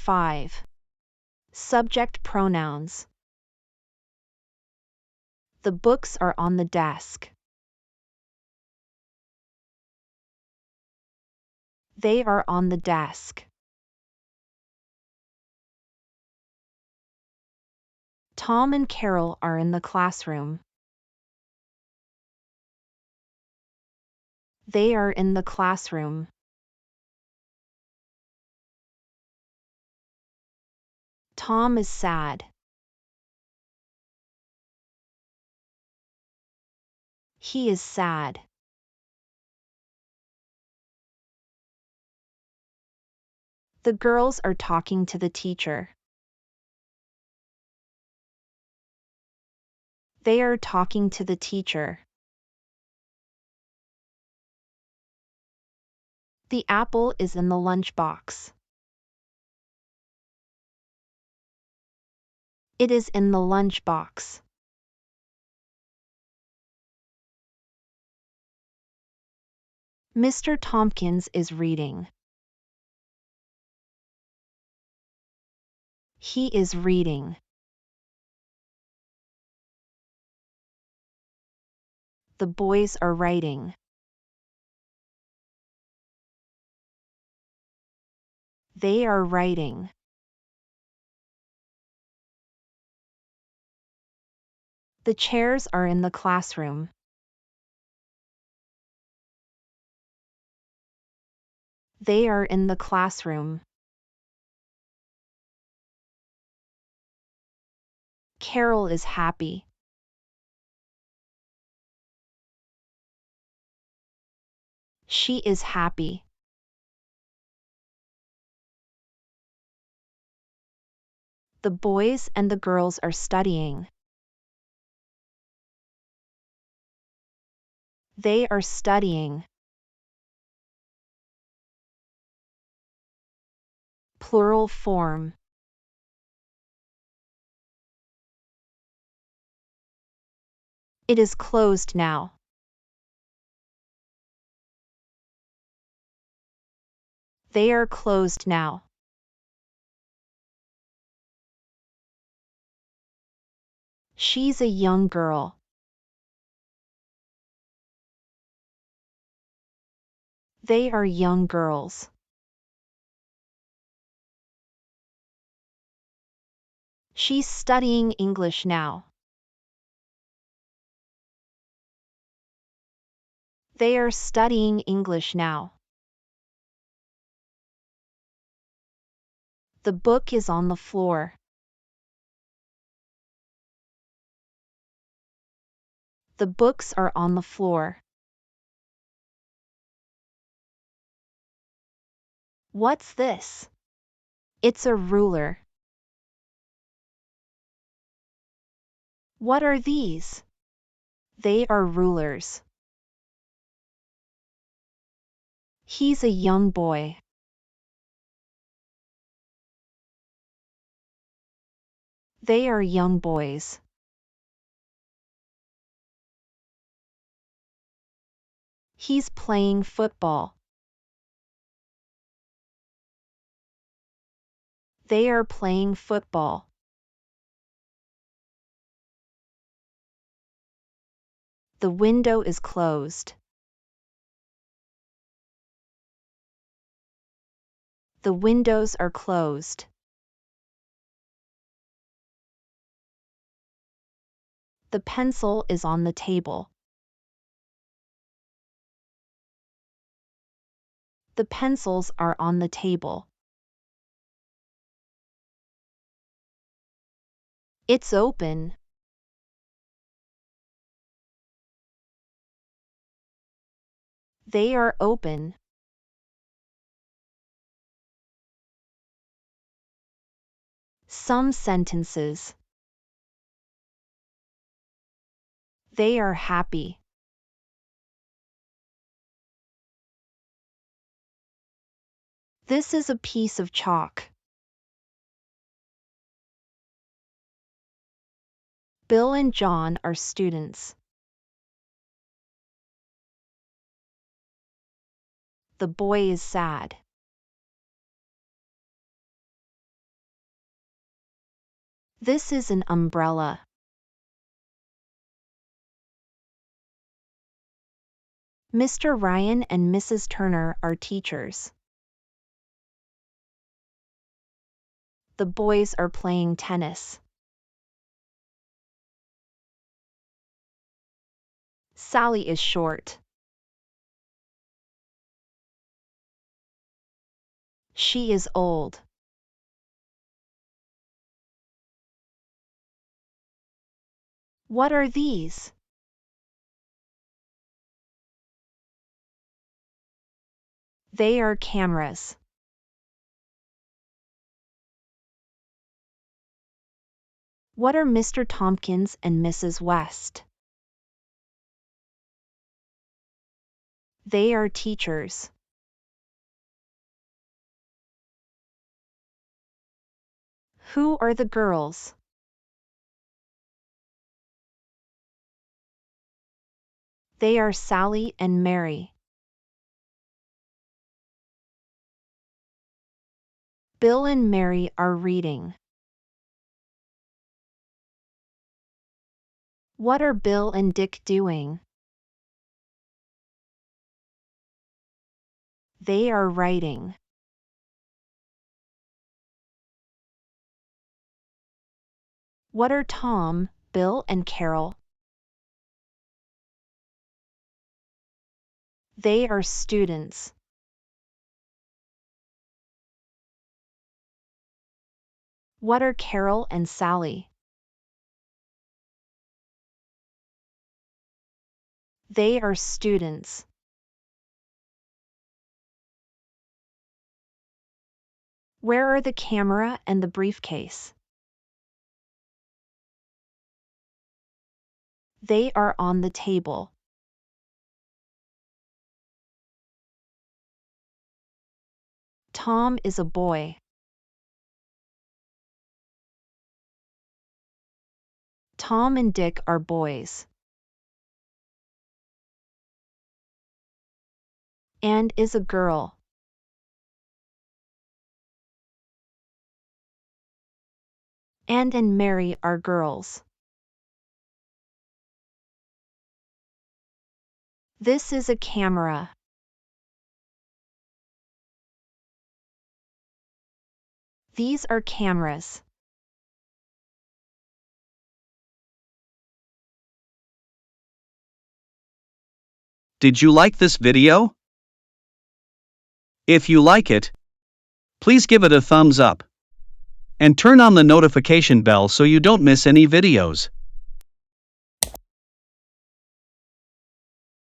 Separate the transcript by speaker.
Speaker 1: 5. Subject pronouns. The books are on the desk. They are on the desk. Tom and Carol are in the classroom. They are in the classroom. Tom is sad. He is sad. The girls are talking to the teacher. They are talking to the teacher. The apple is in the lunchbox. It is in the lunchbox. Mr. Tompkins is reading. He is reading. The boys are writing. They are writing. The chairs are in the classroom. They are in the classroom. Carol is happy. She is happy. The boys and the girls are studying. They are studying. Plural form. It is closed now. They are closed now. She's a young girl. They are young girls. She's studying English now. They are studying English now. The book is on the floor. The books are on the floor. What's this? It's a ruler. What are these? They are rulers. He's a young boy. They are young boys. He's playing football. They are playing football. The window is closed. The windows are closed. The pencil is on the table. The pencils are on the table. It's open. They are open. Some sentences. They are happy. This is a piece of chalk. Bill and John are students. The boy is sad. This is an umbrella. Mr. Ryan and Mrs. Turner are teachers. The boys are playing tennis. Sally is short. She is old. What are these? They are cameras. What are Mr. Tompkins and Mrs. West? They are teachers. Who are the girls? They are Sally and Mary. Bill and Mary are reading. What are Bill and Dick doing? They are writing. What are Tom, Bill, and Carol? They are students. What are Carol and Sally? They are students. Where are the camera and the briefcase? They are on the table. Tom is a boy. Tom and Dick are boys. Anne is a girl. Anne and Mary are girls. This is a camera. These are cameras.
Speaker 2: Did you like this video? If you like it, please give it a thumbs up. And turn on the notification bell so you don't miss any videos.